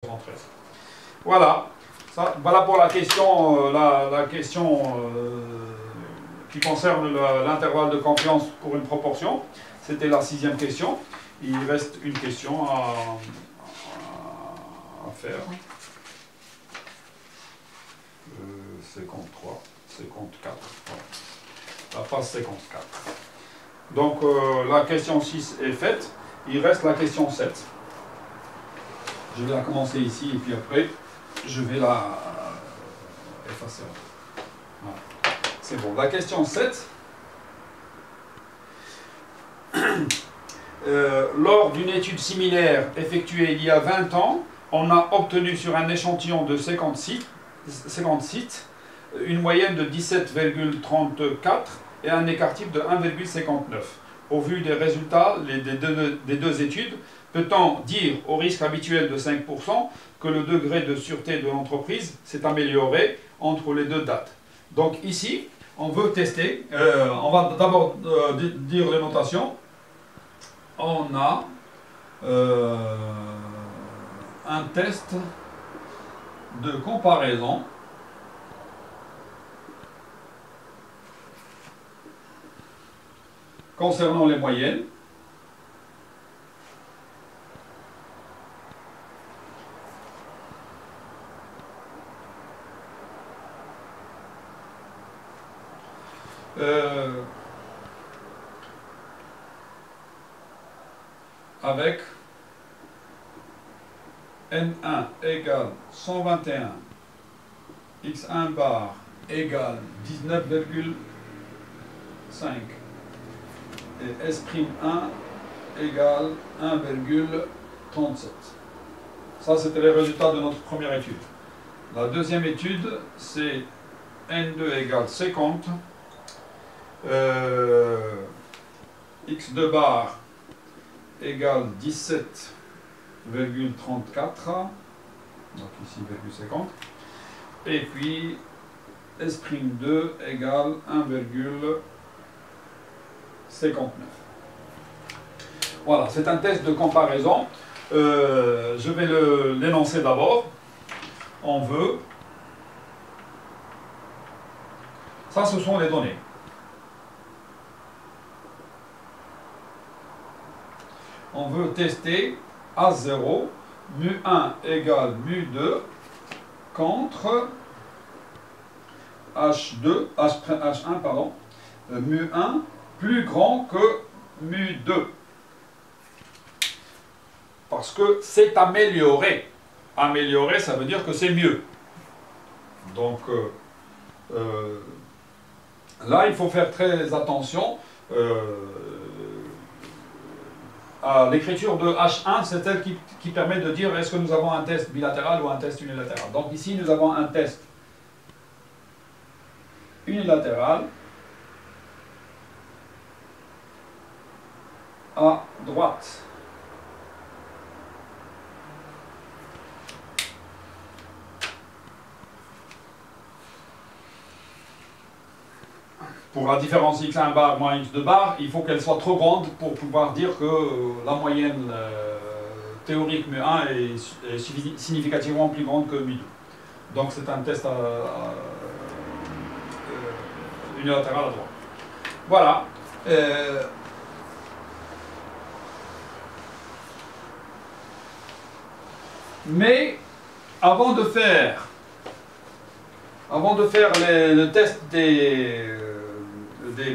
13. Voilà. Ça, voilà pour la question, qui concerne l'intervalle de confiance pour une proportion. C'était la 6e question. Il reste une question à faire. 53, 54. La page 54. Donc la question 6 est faite. Il reste la question 7. Je vais la commencer ici et puis après je vais la effacer. Voilà. C'est bon. La question 7. Lors d'une étude similaire effectuée il y a 20 ans, on a obtenu sur un échantillon de 50 sites une moyenne de 17,34 et un écart type de 1,59. Au vu des résultats des deux études, peut-on dire au risque habituel de 5% que le degré de sûreté de l'entreprise s'est amélioré entre les deux dates? Donc ici, on veut tester, on va d'abord dire les notations. On a un test de comparaison concernant les moyennes. Avec N1 égale 121, X1 bar égale 19,5 et S'1 égale 1,37. Ça, c'était les résultats de notre première étude. La deuxième étude, c'est N2 égale 50, X2 bar égale 17,34, donc ici 0,50, et puis S'2 égale 1,59. Voilà, c'est un test de comparaison. Je vais l'énoncer d'abord. On veut... Ça, ce sont les données. On veut tester A0, mu1 égale mu2 contre H1, pardon, mu1 plus grand que mu2. Parce que c'est amélioré. Amélioré, ça veut dire que c'est mieux. Donc, là, il faut faire très attention. À l'écriture de H1, c'est elle qui permet de dire est-ce que nous avons un test bilatéral ou un test unilatéral. Donc ici, nous avons un test unilatéral à droite. Pour la différence x1 bar moins x2 bar, il faut qu'elle soit trop grande pour pouvoir dire que la moyenne théorique mu1 est significativement plus grande que mu2. Donc c'est un test unilatéral à droite. Voilà. Mais avant de faire le test des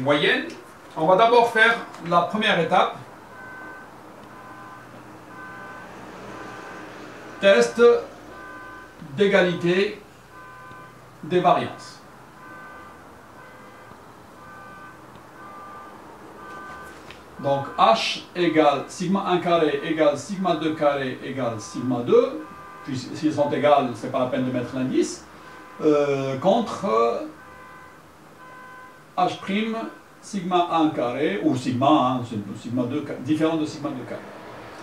moyennes, on va d'abord faire la première étape, test d'égalité des variances. Donc H égale sigma 1 carré égale sigma 2 carré égale sigma 2, puis s'ils sont égales, c'est pas la peine de mettre l'indice, contre H' sigma 1 carré, ou sigma 1, sigma 2, différent de sigma 2 carré,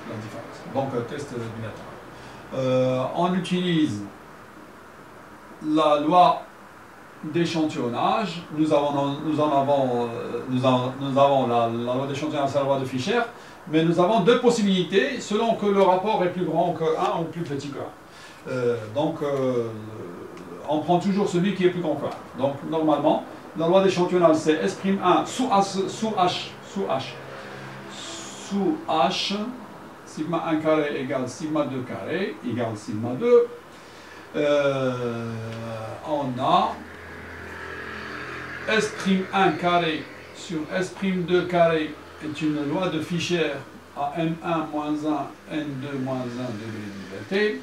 la différence. Donc test bilatéral. On utilise la loi d'échantillonnage. Nous avons la loi d'échantillonnage, c'est la loi de Fischer, mais nous avons deux possibilités selon que le rapport est plus grand que 1 ou plus petit que 1. On prend toujours celui qui est plus grand que 1. Donc normalement, la loi d'échantillonnage c'est S'1 sous H, sigma 1 carré égale sigma 2 carré égale sigma 2. On a S'1 carré sur S'2 carré est une loi de Fischer à n1 moins 1, n2 moins 1 degré de liberté,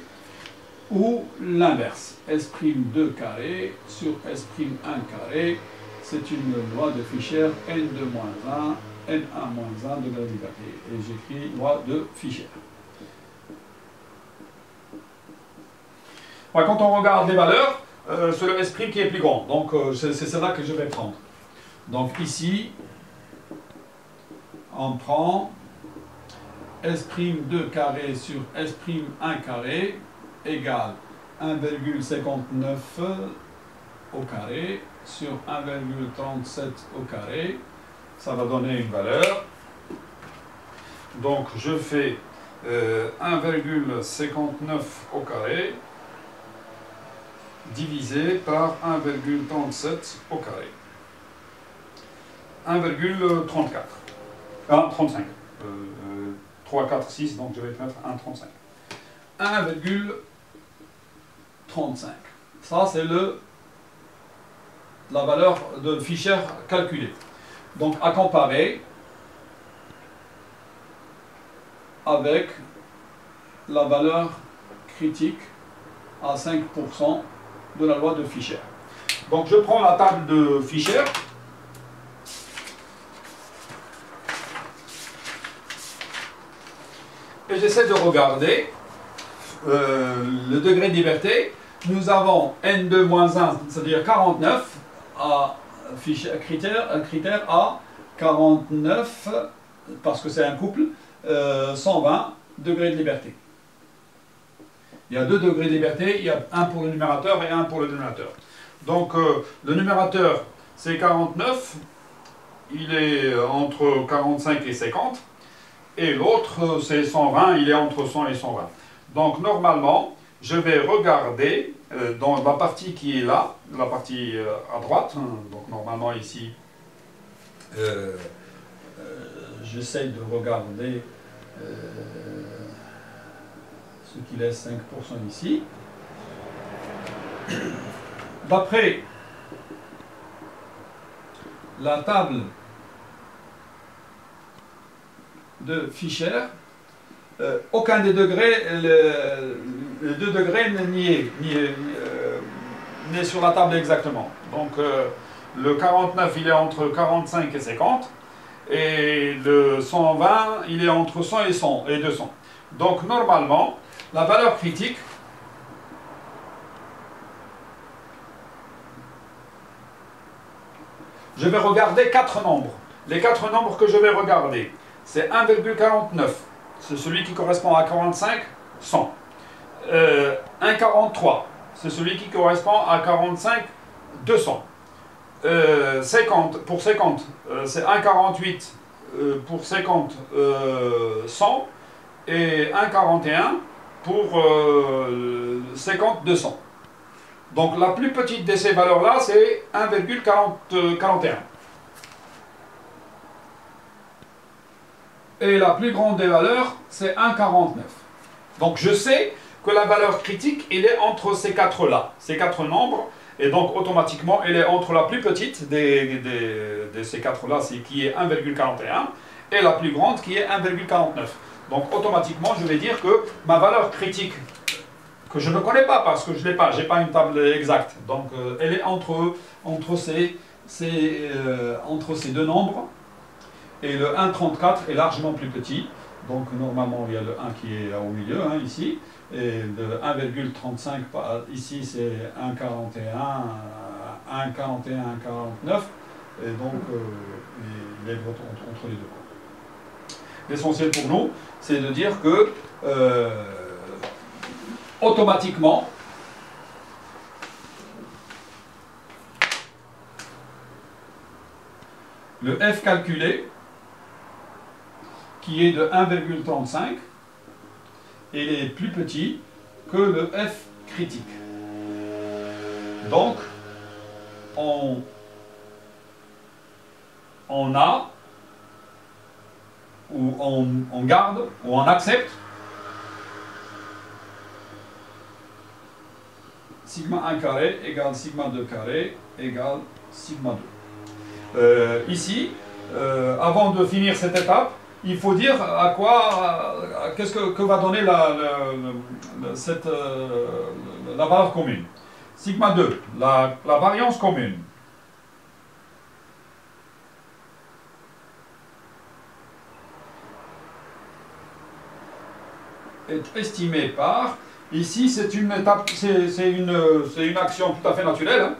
ou l'inverse, S'2 carré sur S'1 carré, c'est une loi de Fischer n2 moins 1, n1 moins 1 degré de liberté. Et j'écris loi de Fischer. Quand on regarde les valeurs, c'est le S' qui est plus grand. Donc c'est celle-là que je vais prendre. Donc ici, on prend S'2 carré sur S'1 carré égale 1,59 au carré sur 1,37 au carré. Ça va donner une valeur. Donc je fais 1,59 au carré divisé par 1,37 au carré. 1,34. 35. 3, 4, 6, donc je vais mettre 1,35. 1,35. Ça, c'est la valeur de Fischer calculée. Donc, à comparer avec la valeur critique à 5% de la loi de Fischer. Donc, je prends la table de Fischer. Et j'essaie de regarder le degré de liberté. Nous avons N2 moins 1, c'est-à-dire 49, à critère à 49, parce que c'est un couple, 120 degrés de liberté. Il y a 2 degrés de liberté, il y a un pour le numérateur et un pour le dénominateur. Donc le numérateur c'est 49, il est entre 45 et 50. Et l'autre, c'est 120, il est entre 100 et 120. Donc, normalement, je vais regarder dans la partie qui est là, la partie à droite. Donc, normalement, ici, j'essaie de regarder ce qui laisse 5% ici. D'après la table de Fischer, aucun des degrés, les 2 degrés n'est sur la table exactement. Donc le 49 il est entre 45 et 50 et le 120 il est entre 100 et 200. Donc normalement la valeur critique je vais regarder 4 nombres. Les 4 nombres que je vais regarder, c'est 1,49, c'est celui qui correspond à 45, 100. 1,43, c'est celui qui correspond à 45, 200. 50, pour 50, c'est 1,48 pour 50, 100. Et 1,41 pour 50, 200. Donc la plus petite de ces valeurs-là, c'est 1,41. Et la plus grande des valeurs, c'est 1,49. Donc je sais que la valeur critique, elle est entre ces 4-là, ces 4 nombres, et donc automatiquement, elle est entre la plus petite de ces 4-là, qui est 1,41, et la plus grande qui est 1,49. Donc automatiquement, je vais dire que ma valeur critique, que je ne connais pas parce que je n'ai pas, j'ai pas une table exacte, donc elle est entre ces 2 nombres. Et le 1,34 est largement plus petit. Donc normalement, il y a le 1 qui est au milieu, ici. Et le 1,35, ici, c'est 1,41, 1,49. Et donc, il est entre les deux. L'essentiel pour nous, c'est de dire que, automatiquement, le F calculé, qui est de 1,35, il est plus petit que le F critique. Donc, on a, ou on garde, ou on accepte sigma 1 carré égale sigma 2 carré égale sigma 2. Ici, avant de finir cette étape, il faut dire à quoi, qu'est-ce que va donner la valeur commune. Sigma 2, la variance commune. Est estimée par, ici c'est une étape, c'est une action tout à fait naturelle.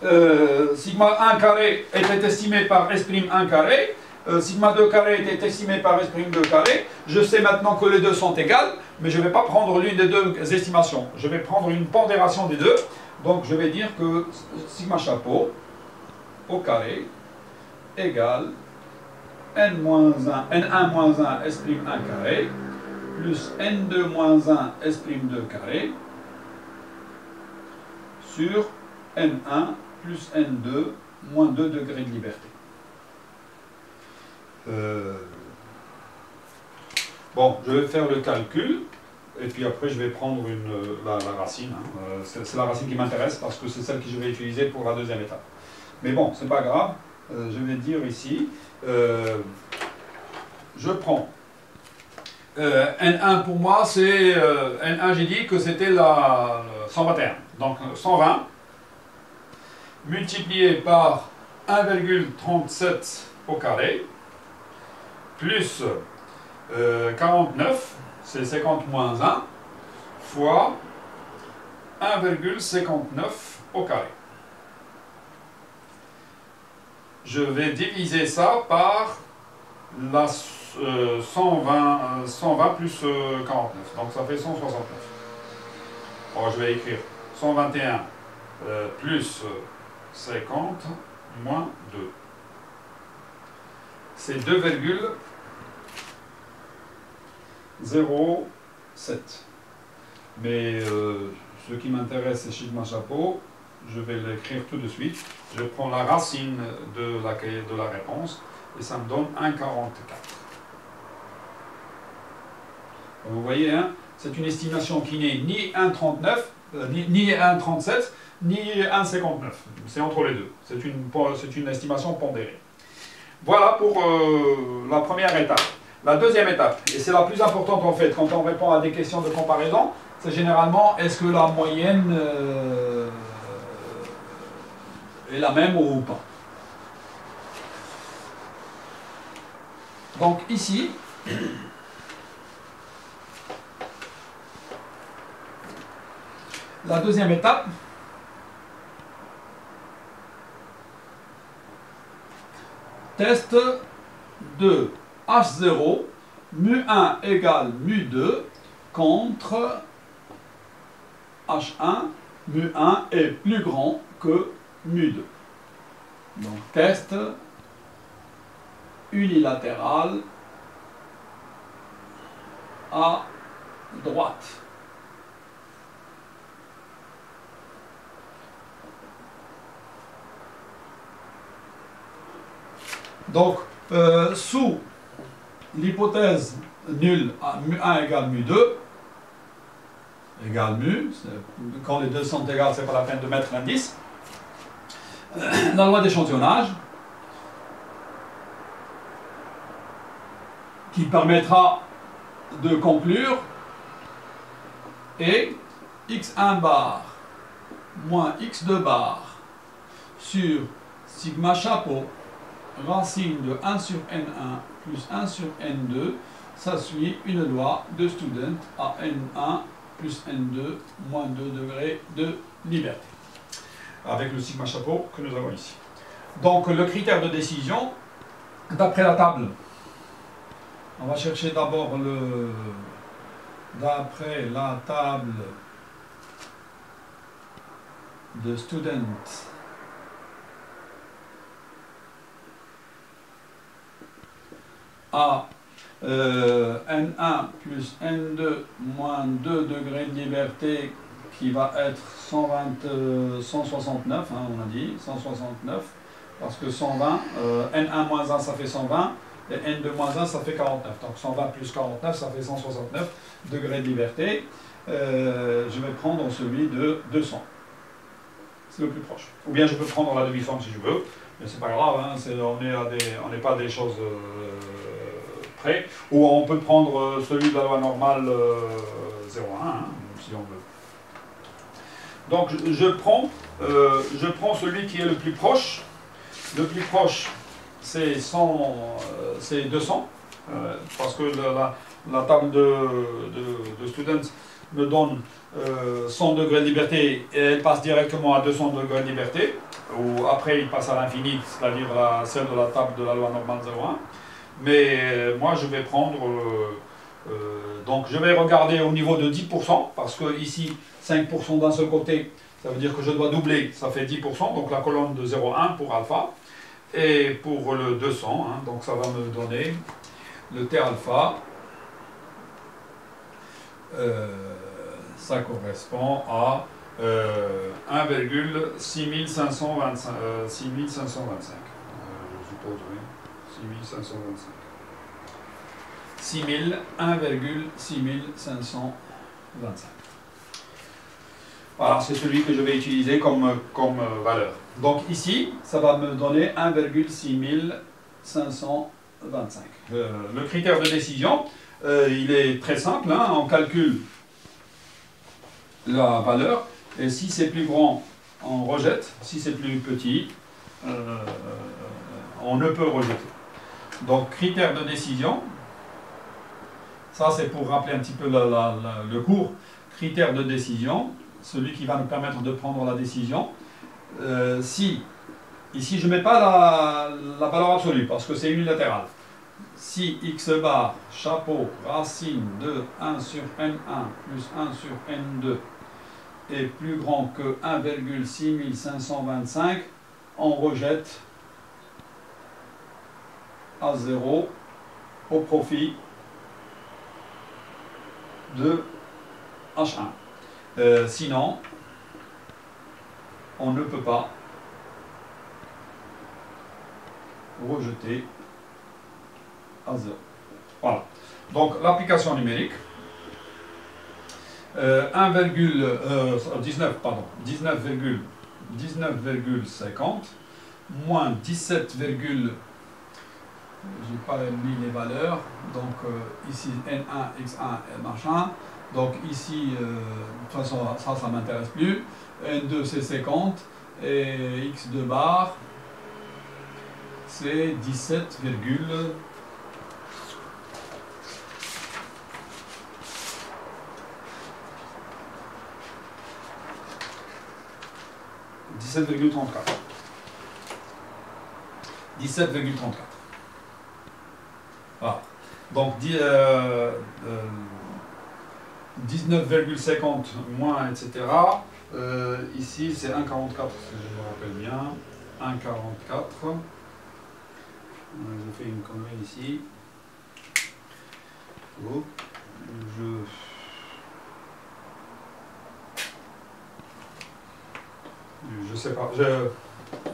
Hein. Sigma 1 carré était estimé par S' 1 carré, sigma 2 carré était estimé par S' 2 carré. Je sais maintenant que les deux sont égales, mais je ne vais pas prendre l'une des deux estimations. Je vais prendre une pondération des deux. Donc je vais dire que sigma chapeau au carré égale n-1 S' 1 carré plus n2 moins 1 S' 2 carré sur n1 plus n2 moins 2 degrés de liberté. Bon, je vais faire le calcul, et puis après je vais prendre la racine. Hein. C'est la racine qui m'intéresse, parce que c'est celle que je vais utiliser pour la deuxième étape. Mais bon, c'est pas grave, je vais dire ici, je prends N1 pour moi, c'est N1, j'ai dit que c'était la 121. Donc 120 multiplié par 1,37 au carré plus 49, c'est 50 moins 1, fois 1,59 au carré. Je vais diviser ça par la 120 plus 49, donc ça fait 169. Alors je vais écrire 121 plus 50 moins 2. C'est 2,07. Mais ce qui m'intéresse, c'est sigma chapeau. Je vais l'écrire tout de suite. Je prends la racine de la réponse et ça me donne 1,44. Vous voyez, hein, c'est une estimation qui n'est ni 1,39, ni 1,37, ni 1,59. C'est entre les deux. C'est une estimation pondérée. Voilà pour la première étape. La deuxième étape, et c'est la plus importante en fait, quand on répond à des questions de comparaison, c'est généralement est-ce que la moyenne est la même ou pas. Donc ici, la deuxième étape, test de H0, mu1 égale mu2 contre H1, mu1 est plus grand que mu2. Donc test unilatéral à droite. Donc, sous l'hypothèse nulle à mu1 égale mu2, égale mu, quand les deux sont égales, c'est pas la peine de mettre l'indice. La loi d'échantillonnage, qui permettra de conclure, est x1 bar moins x2 bar sur sigma chapeau racine de 1 sur n1 plus 1 sur n2, ça suit une loi de Student à n1 plus n2 moins 2 degrés de liberté, avec le sigma chapeau que nous avons ici. Donc le critère de décision, d'après la table, on va chercher d'abord d'après la table de Student A, N1 plus N2 moins 2 degrés de liberté qui va être 169, hein, on a dit, 169, parce que 120, N1 moins 1 ça fait 120, et N2 moins 1 ça fait 49. Donc 120 plus 49 ça fait 169 degrés de liberté. Je vais prendre celui de 200. C'est le plus proche. Ou bien je peux prendre la demi-forme si je veux, mais c'est pas grave, hein, on n'est pas des choses près. Ou on peut prendre celui de la loi normale 0,1, hein, si on veut. Donc je prends celui qui est le plus proche. Le plus proche, c'est 200, parce que la table de students me donne 100 degrés de liberté et elle passe directement à 200 degrés de liberté, ou après il passe à l'infini, c'est-à-dire celle de la table de la loi normale 0,1. Mais moi je vais prendre, donc je vais regarder au niveau de 10%, parce que ici 5% d'un seul côté, ça veut dire que je dois doubler, ça fait 10%, donc la colonne de 0,1 pour alpha, et pour le 200, hein, donc ça va me donner le T alpha, ça correspond à 1,6525, je suppose, oui, 6525. 1,6525. Voilà, c'est celui que je vais utiliser comme valeur. Donc ici, ça va me donner 1,6525. Le critère de décision, il est très simple, hein, on calcule la valeur, et si c'est plus grand, on rejette, si c'est plus petit, on ne peut rejeter. Donc critère de décision, ça c'est pour rappeler un petit peu le cours. Critère de décision, celui qui va nous permettre de prendre la décision. Si, ici je ne mets pas la valeur absolue parce que c'est unilatéral. Si x bar, chapeau, racine de 1 sur n1 plus 1 sur n2 est plus grand que 1,6525, on rejette à 0 au profit de H1. Sinon, on ne peut pas rejeter à 0. Voilà. Donc l'application numérique, 19,50 moins 17, j'ai pas mis les valeurs, donc ici N1, X1 et machin, donc ici, de toute façon ça ne m'intéresse plus, N2 c'est 50, et X2 bar c'est 17, 17,34. 17,34. Voilà. Donc 19,50 moins, etc. Ici c'est 1,44 si je me rappelle bien. 1,44. J'ai fait une connerie ici. Oh. Je sais pas,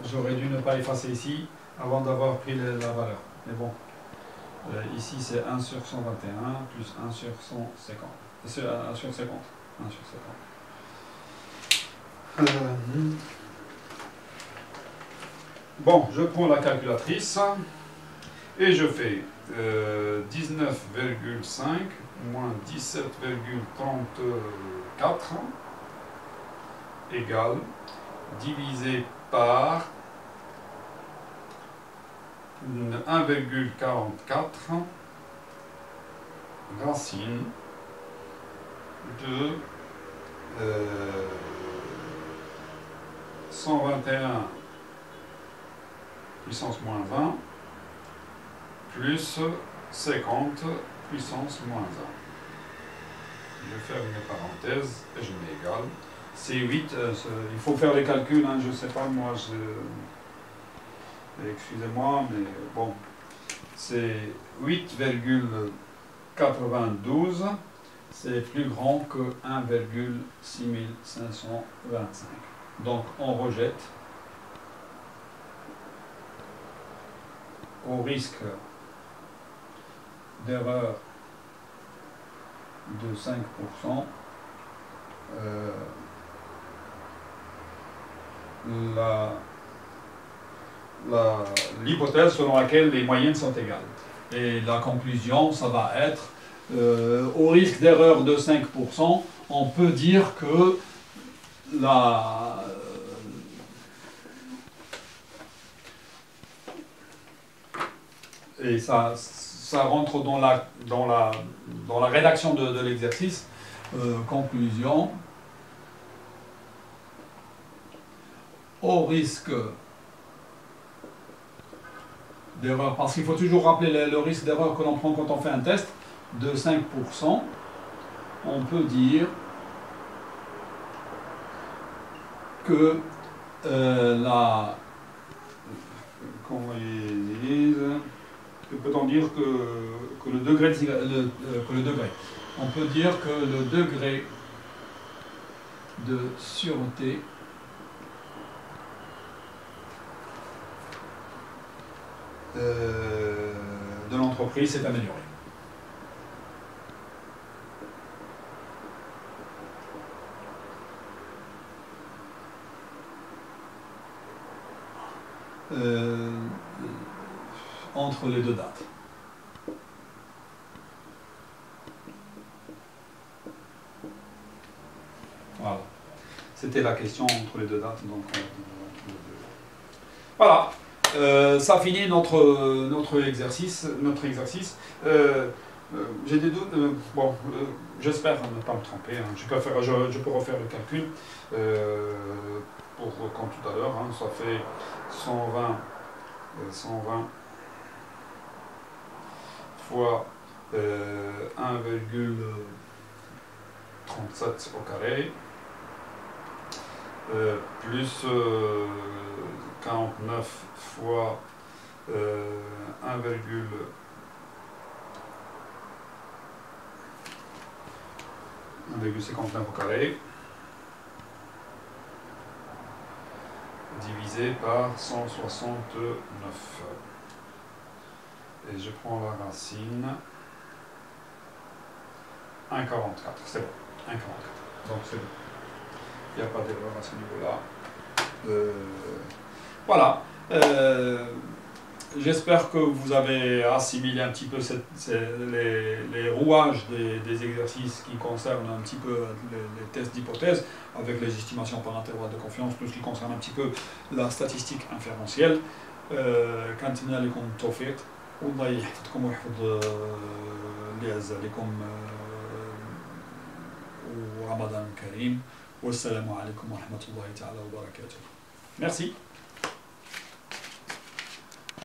j'aurais dû ne pas effacer ici avant d'avoir pris la valeur. Mais bon, ici c'est 1 sur 121 plus 1 sur 150. C'est 1 sur 50. 1 sur 50. Bon, je prends la calculatrice et je fais 19,5 moins 17,34 égale divisé par 1,44 racine de 121 puissance moins 20 plus 50 puissance moins 1. Je ferme mes parenthèses et je mets égal. C'est 8, il faut faire les calculs, hein, je ne sais pas, moi, excusez-moi, mais bon, c'est 8,92, c'est plus grand que 1,6525. Donc on rejette au risque d'erreur de 5%, l'hypothèse selon laquelle les moyennes sont égales. Et la conclusion, ça va être, au risque d'erreur de 5%, on peut dire que et ça rentre dans la rédaction de l'exercice. Conclusion, au risque d'erreur, parce qu'il faut toujours rappeler le risque d'erreur que l'on prend quand on fait un test, de 5%, on peut dire que comment ils disent, peut-on dire que le degré, on peut dire que le degré de sûreté de l'entreprise s'est amélioré. Entre les deux dates. Voilà. C'était la question entre les deux dates. Donc, voilà. Ça finit notre exercice. J'ai des doutes. Bon, j'espère ne pas me tromper. Hein. Je peux refaire le calcul. Comme tout à l'heure, hein, ça fait 120 fois 1,37 au carré, plus 49 fois 1,59 au carré, divisé par 169. Et je prends la racine 1,44. C'est bon, 1,44. Donc c'est bon. Il n'y a pas d'erreur à ce niveau-là. Voilà. J'espère que vous avez assimilé un petit peu les rouages des exercices qui concernent un petit peu les tests d'hypothèse, avec les estimations par intervalle de confiance, tout ce qui concerne un petit peu la statistique inférentielle. كانت لكم التوفيق والله يحفظكم ويحفظ اللي عز عليكم ورمضان كريم والسلام عليكم ورحمة الله تعالى وبركاته. Merci.